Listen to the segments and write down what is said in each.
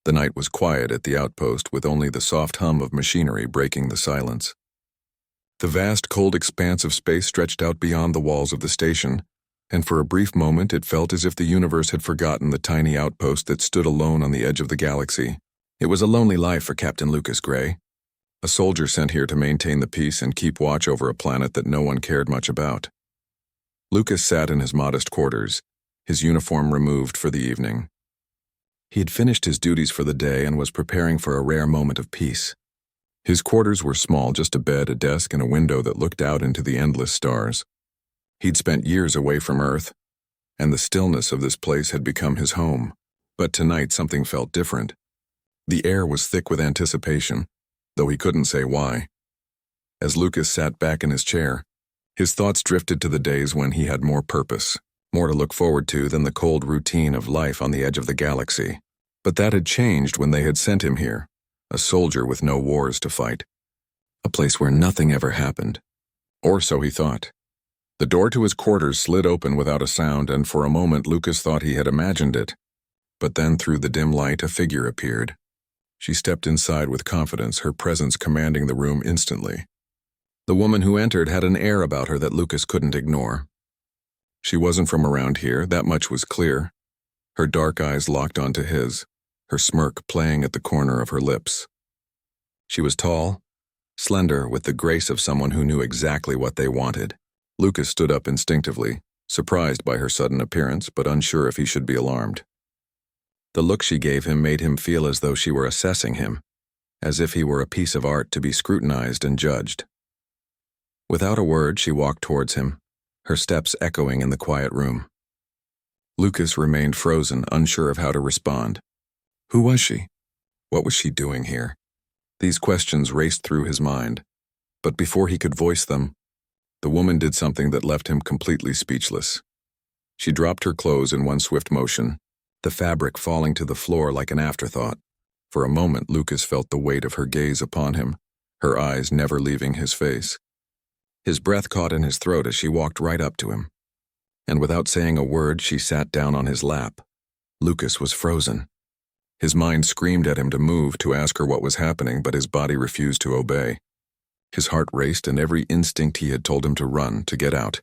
The night was quiet at the outpost, with only the soft hum of machinery breaking the silence. The vast, cold expanse of space stretched out beyond the walls of the station, and for a brief moment it felt as if the universe had forgotten the tiny outpost that stood alone on the edge of the galaxy. It was a lonely life for Captain Lucas Gray, a soldier sent here to maintain the peace and keep watch over a planet that no one cared much about. Lucas sat in his modest quarters, his uniform removed for the evening. He had finished his duties for the day and was preparing for a rare moment of peace. His quarters were small, just a bed, a desk, and a window that looked out into the endless stars. He'd spent years away from Earth, and the stillness of this place had become his home. But tonight something felt different. The air was thick with anticipation, though he couldn't say why. As Lucas sat back in his chair, his thoughts drifted to the days when he had more purpose, more to look forward to than the cold routine of life on the edge of the galaxy. But that had changed when they had sent him here, a soldier with no wars to fight. A place where nothing ever happened. Or so he thought. The door to his quarters slid open without a sound, and for a moment Lucas thought he had imagined it. But then through the dim light a figure appeared. She stepped inside with confidence, her presence commanding the room instantly. The woman who entered had an air about her that Lucas couldn't ignore. She wasn't from around here, that much was clear. Her dark eyes locked onto his, her smirk playing at the corner of her lips. She was tall, slender, with the grace of someone who knew exactly what they wanted. Lucas stood up instinctively, surprised by her sudden appearance, but unsure if he should be alarmed. The look she gave him made him feel as though she were assessing him, as if he were a piece of art to be scrutinized and judged. Without a word, she walked towards him, her steps echoing in the quiet room. Lucas remained frozen, unsure of how to respond. Who was she? What was she doing here? These questions raced through his mind, but before he could voice them, the woman did something that left him completely speechless. She dropped her clothes in one swift motion, the fabric falling to the floor like an afterthought. For a moment, Lucas felt the weight of her gaze upon him, her eyes never leaving his face. His breath caught in his throat as she walked right up to him. And without saying a word, she sat down on his lap. Lucas was frozen. His mind screamed at him to move, to ask her what was happening, but his body refused to obey. His heart raced, and every instinct he had told him to run, to get out,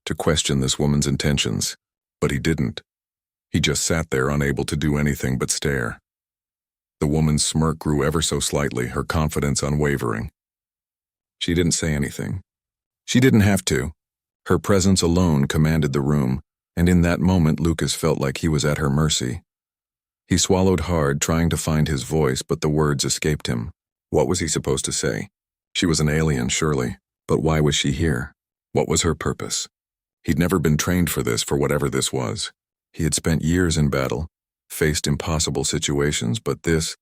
to question this woman's intentions. But he didn't. He just sat there, unable to do anything but stare. The woman's smirk grew ever so slightly, her confidence unwavering. She didn't say anything. She didn't have to. Her presence alone commanded the room, and in that moment Lucas felt like he was at her mercy. He swallowed hard, trying to find his voice, but the words escaped him. What was he supposed to say? She was an alien, surely, but why was she here? What was her purpose? He'd never been trained for this, for whatever this was. He had spent years in battle, faced impossible situations, but this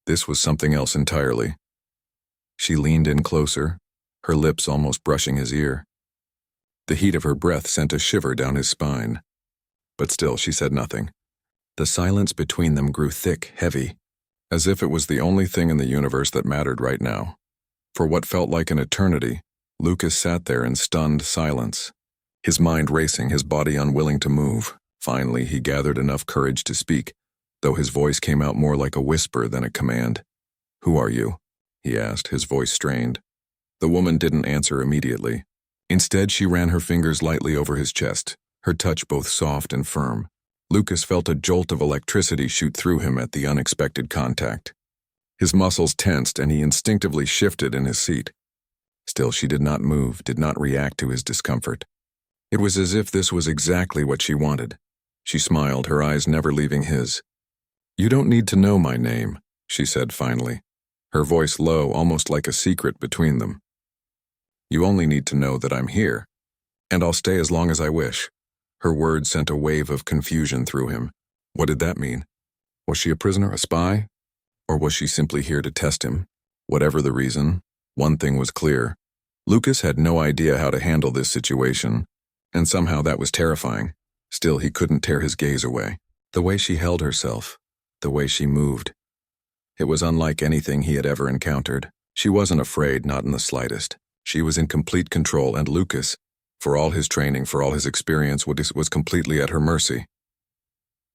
was something else entirely. She leaned in closer, her lips almost brushing his ear. The heat of her breath sent a shiver down his spine. But still, she said nothing. The silence between them grew thick, heavy, as if it was the only thing in the universe that mattered right now. For what felt like an eternity, Lucas sat there in stunned silence, his mind racing, his body unwilling to move. Finally, he gathered enough courage to speak, though his voice came out more like a whisper than a command. "Who are you?" he asked, his voice strained. The woman didn't answer immediately. Instead, she ran her fingers lightly over his chest, her touch both soft and firm. Lucas felt a jolt of electricity shoot through him at the unexpected contact. His muscles tensed, and he instinctively shifted in his seat. Still, she did not move, did not react to his discomfort. It was as if this was exactly what she wanted. She smiled, her eyes never leaving his. "You don't need to know my name," she said finally, her voice low, almost like a secret between them. "You only need to know that I'm here, and I'll stay as long as I wish." Her words sent a wave of confusion through him. What did that mean? Was she a prisoner, a spy? Or was she simply here to test him? Whatever the reason, one thing was clear. Lucas had no idea how to handle this situation, and somehow that was terrifying. Still, he couldn't tear his gaze away. The way she held herself, the way she moved. It was unlike anything he had ever encountered. She wasn't afraid, not in the slightest. She was in complete control, and Lucas, for all his training, for all his experience, was completely at her mercy.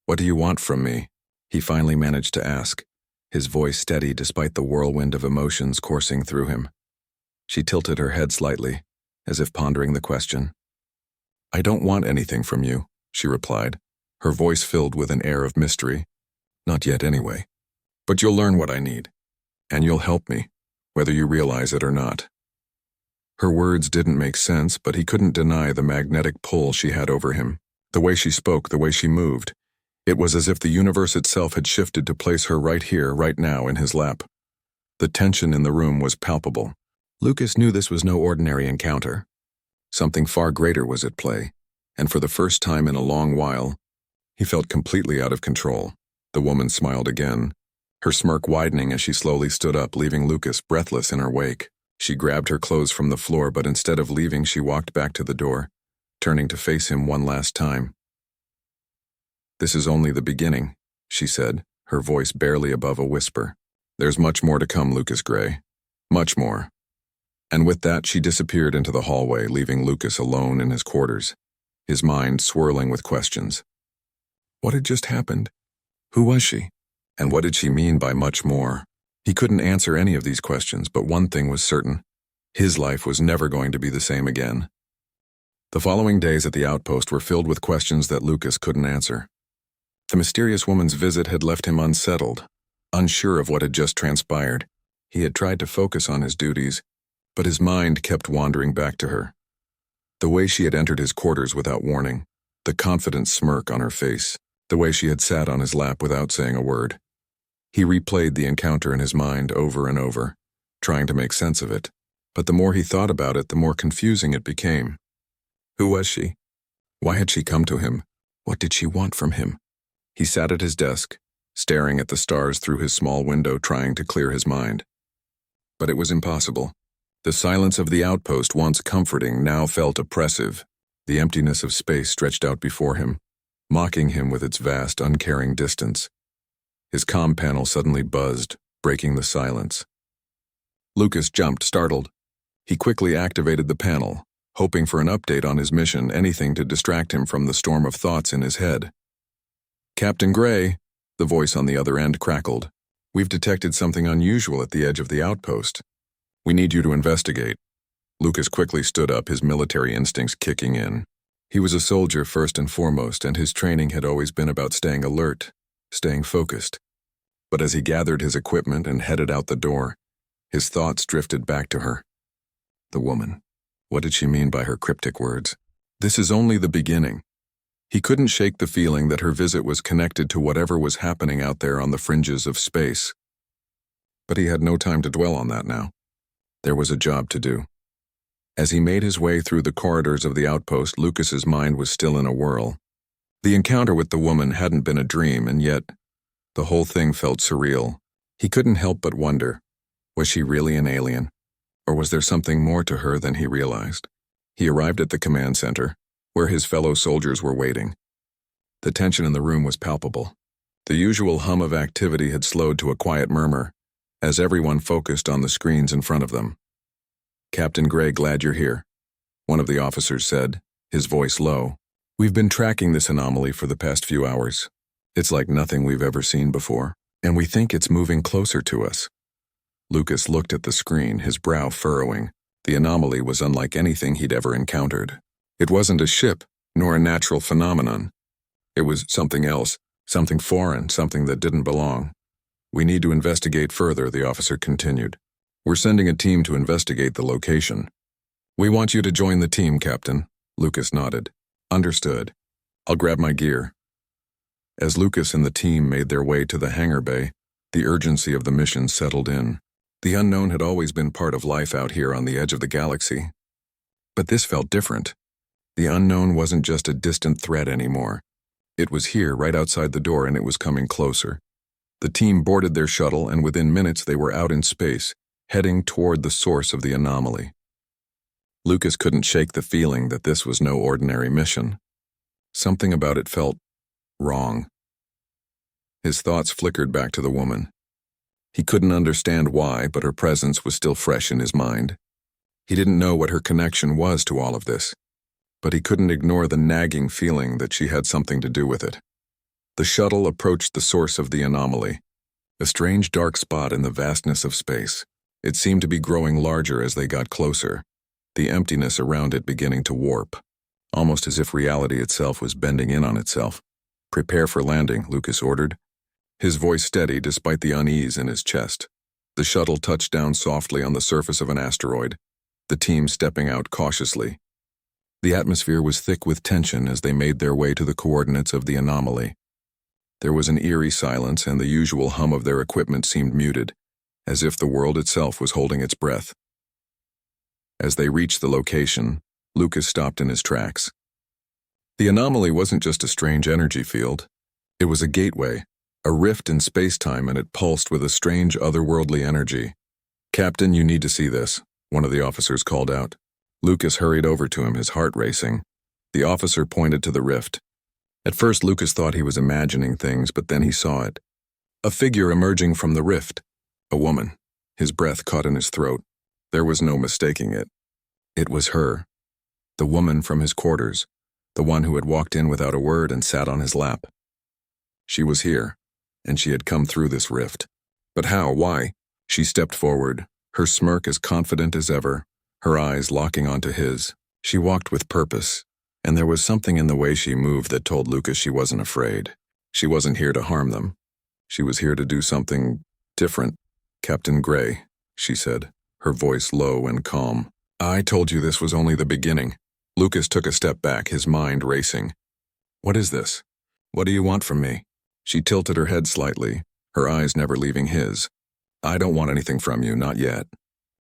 "What do you want from me?" He finally managed to ask, his voice steady despite the whirlwind of emotions coursing through him. She tilted her head slightly, as if pondering the question. "I don't want anything from you," she replied, her voice filled with an air of mystery. "Not yet, anyway. But you'll learn what I need, and you'll help me, whether you realize it or not." Her words didn't make sense, but he couldn't deny the magnetic pull she had over him. The way she spoke, the way she moved. It was as if the universe itself had shifted to place her right here, right now, in his lap. The tension in the room was palpable. Lucas knew this was no ordinary encounter. Something far greater was at play, and for the first time in a long while, he felt completely out of control. The woman smiled again, her smirk widening as she slowly stood up, leaving Lucas breathless in her wake. She grabbed her clothes from the floor, but instead of leaving, she walked back to the door, turning to face him one last time. "This is only the beginning," she said, her voice barely above a whisper. "There's much more to come, Lucas Gray. Much more." And with that, she disappeared into the hallway, leaving Lucas alone in his quarters, his mind swirling with questions. What had just happened? Who was she? And what did she mean by much more? He couldn't answer any of these questions, but one thing was certain. His life was never going to be the same again. The following days at the outpost were filled with questions that Lucas couldn't answer. The mysterious woman's visit had left him unsettled, unsure of what had just transpired. He had tried to focus on his duties, but his mind kept wandering back to her. The way she had entered his quarters without warning, the confident smirk on her face, the way she had sat on his lap without saying a word. He replayed the encounter in his mind over and over, trying to make sense of it, but the more he thought about it, the more confusing it became. Who was she? Why had she come to him? What did she want from him? He sat at his desk, staring at the stars through his small window, trying to clear his mind. But it was impossible. The silence of the outpost, once comforting, now felt oppressive. The emptiness of space stretched out before him, mocking him with its vast, uncaring distance. His comm panel suddenly buzzed, breaking the silence. Lucas jumped, startled. He quickly activated the panel, hoping for an update on his mission, anything to distract him from the storm of thoughts in his head. "Captain Gray," the voice on the other end crackled. "We've detected something unusual at the edge of the outpost. We need you to investigate." Lucas quickly stood up, his military instincts kicking in. He was a soldier first and foremost, and his training had always been about staying alert, staying focused. But as he gathered his equipment and headed out the door, his thoughts drifted back to her. The woman. What did she mean by her cryptic words? This is only the beginning. He couldn't shake the feeling that her visit was connected to whatever was happening out there on the fringes of space. But he had no time to dwell on that now. There was a job to do. As he made his way through the corridors of the outpost, Lucas's mind was still in a whirl. The encounter with the woman hadn't been a dream, and yet the whole thing felt surreal. He couldn't help but wonder, was she really an alien? Or was there something more to her than he realized? He arrived at the command center, where his fellow soldiers were waiting. The tension in the room was palpable. The usual hum of activity had slowed to a quiet murmur, as everyone focused on the screens in front of them. "Captain Gray, glad you're here," one of the officers said, his voice low. "We've been tracking this anomaly for the past few hours. It's like nothing we've ever seen before, and we think it's moving closer to us." Lucas looked at the screen, his brow furrowing. The anomaly was unlike anything he'd ever encountered. It wasn't a ship, nor a natural phenomenon. It was something else, something foreign, something that didn't belong. "We need to investigate further," the officer continued. "We're sending a team to investigate the location." "We want you to join the team, Captain," Lucas nodded. "Understood. I'll grab my gear." As Lucas and the team made their way to the hangar bay, the urgency of the mission settled in. The unknown had always been part of life out here on the edge of the galaxy. But this felt different. The unknown wasn't just a distant threat anymore. It was here, right outside the door, and it was coming closer. The team boarded their shuttle, and within minutes they were out in space, heading toward the source of the anomaly. Lucas couldn't shake the feeling that this was no ordinary mission. Something about it felt wrong. His thoughts flickered back to the woman. He couldn't understand why, but her presence was still fresh in his mind. He didn't know what her connection was to all of this, but he couldn't ignore the nagging feeling that she had something to do with it. The shuttle approached the source of the anomaly, a strange dark spot in the vastness of space. It seemed to be growing larger as they got closer, the emptiness around it beginning to warp, almost as if reality itself was bending in on itself. "Prepare for landing," Lucas ordered, his voice steady despite the unease in his chest. The shuttle touched down softly on the surface of an asteroid, the team stepping out cautiously. The atmosphere was thick with tension as they made their way to the coordinates of the anomaly. There was an eerie silence, and the usual hum of their equipment seemed muted, as if the world itself was holding its breath. As they reached the location, Lucas stopped in his tracks. The anomaly wasn't just a strange energy field. It was a gateway, a rift in space-time, and it pulsed with a strange otherworldly energy. "Captain, you need to see this," one of the officers called out. Lucas hurried over to him, his heart racing. The officer pointed to the rift. At first, Lucas thought he was imagining things, but then he saw it. A figure emerging from the rift. A woman. His breath caught in his throat. There was no mistaking it. It was her. The woman from his quarters. The one who had walked in without a word and sat on his lap. She was here, and she had come through this rift. But how? Why? She stepped forward, her smirk as confident as ever, her eyes locking onto his. She walked with purpose, and there was something in the way she moved that told Lucas she wasn't afraid. She wasn't here to harm them. She was here to do something different. "Captain Gray," she said, her voice low and calm. "I told you this was only the beginning." Lucas took a step back, his mind racing. "What is this? What do you want from me?" She tilted her head slightly, her eyes never leaving his. "I don't want anything from you, not yet.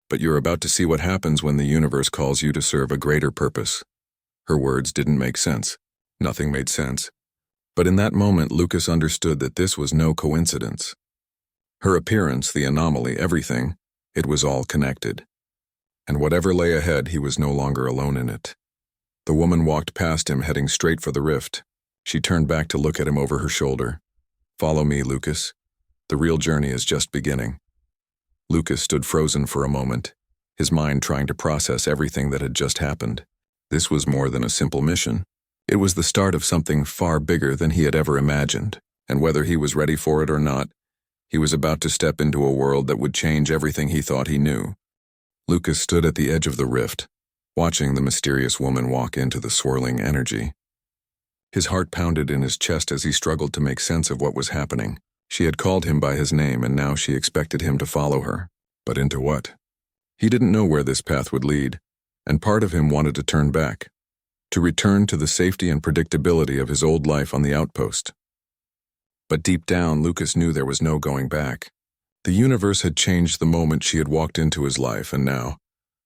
But you're about to see what happens when the universe calls you to serve a greater purpose." Her words didn't make sense. Nothing made sense. But in that moment, Lucas understood that this was no coincidence. Her appearance, the anomaly, everything, it was all connected. And whatever lay ahead, he was no longer alone in it. The woman walked past him, heading straight for the rift. She turned back to look at him over her shoulder. "Follow me, Lucas. The real journey is just beginning." Lucas stood frozen for a moment, his mind trying to process everything that had just happened. This was more than a simple mission. It was the start of something far bigger than he had ever imagined, and whether he was ready for it or not, he was about to step into a world that would change everything he thought he knew. Lucas stood at the edge of the rift, watching the mysterious woman walk into the swirling energy. His heart pounded in his chest as he struggled to make sense of what was happening. She had called him by his name, and now she expected him to follow her. But into what? He didn't know where this path would lead, and part of him wanted to turn back, to return to the safety and predictability of his old life on the outpost. But deep down, Lucas knew there was no going back. The universe had changed the moment she had walked into his life, and now,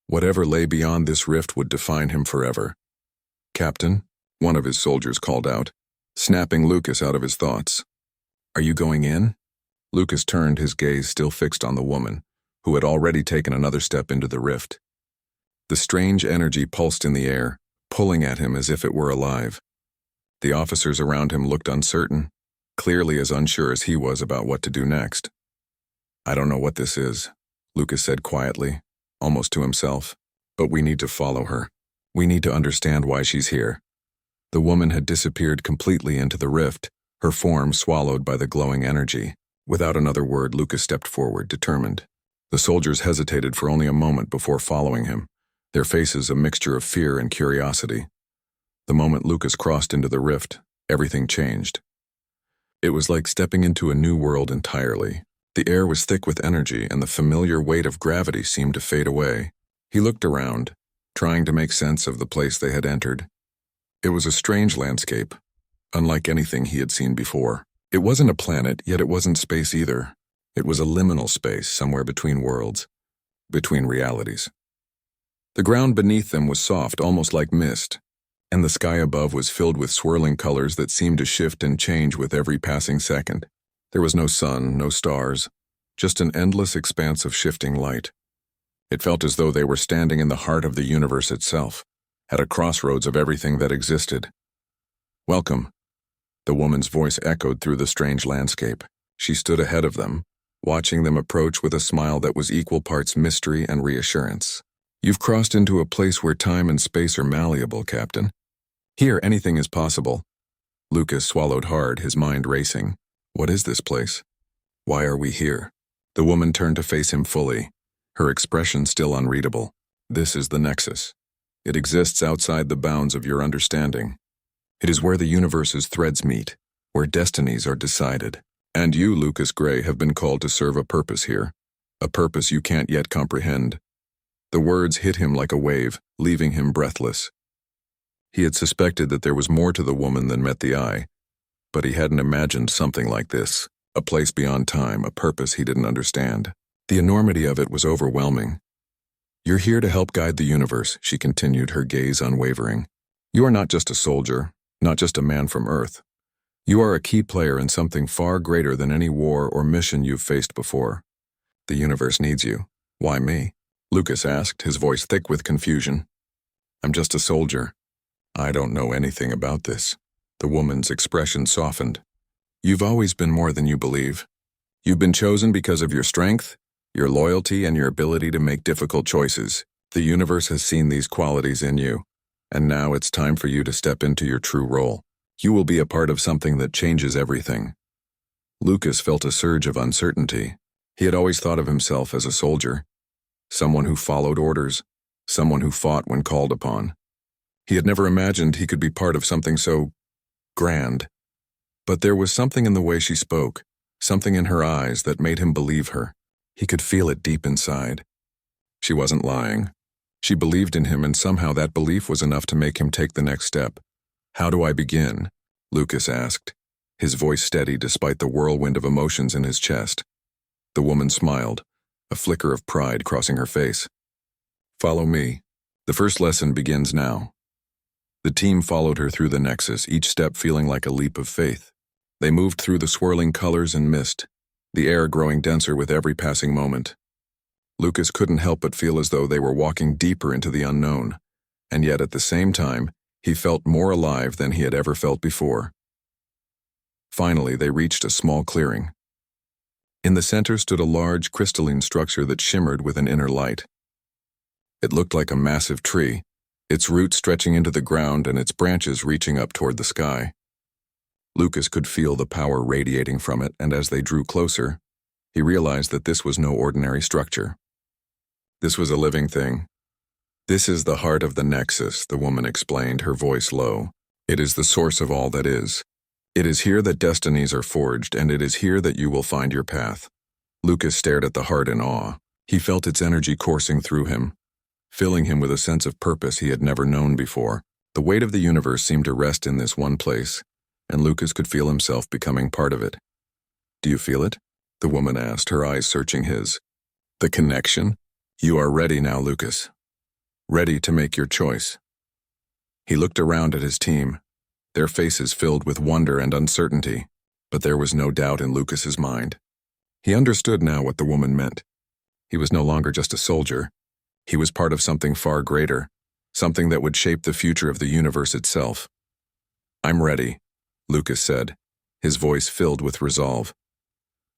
whatever lay beyond this rift would define him forever. "Captain," one of his soldiers called out, snapping Lucas out of his thoughts. "Are you going in?" Lucas turned, his gaze still fixed on the woman, who had already taken another step into the rift. The strange energy pulsed in the air, pulling at him as if it were alive. The officers around him looked uncertain, clearly as unsure as he was about what to do next. "I don't know what this is," Lucas said quietly, almost to himself, "but we need to follow her. We need to understand why she's here." The woman had disappeared completely into the rift, her form swallowed by the glowing energy. Without another word, Lucas stepped forward, determined. The soldiers hesitated for only a moment before following him, their faces a mixture of fear and curiosity. The moment Lucas crossed into the rift, everything changed. It was like stepping into a new world entirely. The air was thick with energy, and the familiar weight of gravity seemed to fade away. He looked around, trying to make sense of the place they had entered. It was a strange landscape, unlike anything he had seen before. It wasn't a planet, yet it wasn't space either. It was a liminal space, somewhere between worlds, between realities. The ground beneath them was soft, almost like mist, and the sky above was filled with swirling colors that seemed to shift and change with every passing second. There was no sun, no stars, just an endless expanse of shifting light. It felt as though they were standing in the heart of the universe itself, at a crossroads of everything that existed. "Welcome," the woman's voice echoed through the strange landscape. She stood ahead of them, watching them approach with a smile that was equal parts mystery and reassurance. "You've crossed into a place where time and space are malleable, Captain. Here, anything is possible." Lucas swallowed hard, his mind racing. What is this place? Why are we here? The woman turned to face him fully, her expression still unreadable. This is the Nexus. It exists outside the bounds of your understanding. It is where the universe's threads meet, where destinies are decided. And you, Lucas Gray, have been called to serve a purpose here, a purpose you can't yet comprehend. The words hit him like a wave, leaving him breathless. He had suspected that there was more to the woman than met the eye, but he hadn't imagined something like this, a place beyond time, a purpose he didn't understand. The enormity of it was overwhelming. You're here to help guide the universe, she continued, her gaze unwavering. You are not just a soldier, not just a man from Earth. You are a key player in something far greater than any war or mission you've faced before. The universe needs you. Why me? Lucas asked, his voice thick with confusion. I'm just a soldier. I don't know anything about this. The woman's expression softened. You've always been more than you believe. You've been chosen because of your strength, your loyalty, and your ability to make difficult choices. The universe has seen these qualities in you, and now it's time for you to step into your true role. You will be a part of something that changes everything. Lucas felt a surge of uncertainty. He had always thought of himself as a soldier, someone who followed orders, someone who fought when called upon. He had never imagined he could be part of something so grand. But there was something in the way she spoke, something in her eyes that made him believe her. He could feel it deep inside. She wasn't lying. She believed in him, and somehow that belief was enough to make him take the next step. How do I begin? Lucas asked, his voice steady despite the whirlwind of emotions in his chest. The woman smiled, a flicker of pride crossing her face. Follow me. The first lesson begins now. The team followed her through the Nexus, each step feeling like a leap of faith. They moved through the swirling colors and mist, the air growing denser with every passing moment. Lucas couldn't help but feel as though they were walking deeper into the unknown, and yet at the same time, he felt more alive than he had ever felt before. Finally, they reached a small clearing. In the center stood a large crystalline structure that shimmered with an inner light. It looked like a massive tree, its roots stretching into the ground and its branches reaching up toward the sky. Lucas could feel the power radiating from it, and as they drew closer, he realized that this was no ordinary structure. This was a living thing. This is the heart of the Nexus, the woman explained, her voice low. It is the source of all that is. It is here that destinies are forged, and it is here that you will find your path. Lucas stared at the heart in awe. He felt its energy coursing through him, filling him with a sense of purpose he had never known before. The weight of the universe seemed to rest in this one place, and Lucas could feel himself becoming part of it. Do you feel it? The woman asked, her eyes searching his. The connection? You are ready now, Lucas. Ready to make your choice. He looked around at his team, their faces filled with wonder and uncertainty, but there was no doubt in Lucas's mind. He understood now what the woman meant. He was no longer just a soldier. He was part of something far greater, something that would shape the future of the universe itself. I'm ready, Lucas said, his voice filled with resolve.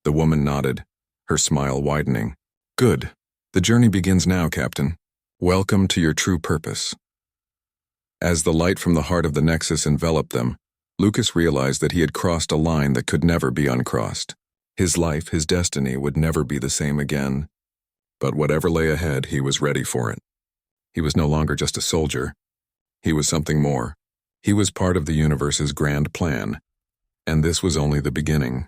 The woman nodded, her smile widening. Good. The journey begins now, Captain. Welcome to your true purpose. As the light from the heart of the Nexus enveloped them, Lucas realized that he had crossed a line that could never be uncrossed. His life, his destiny, would never be the same again. But whatever lay ahead, he was ready for it. He was no longer just a soldier. He was something more. He was part of the universe's grand plan. And this was only the beginning.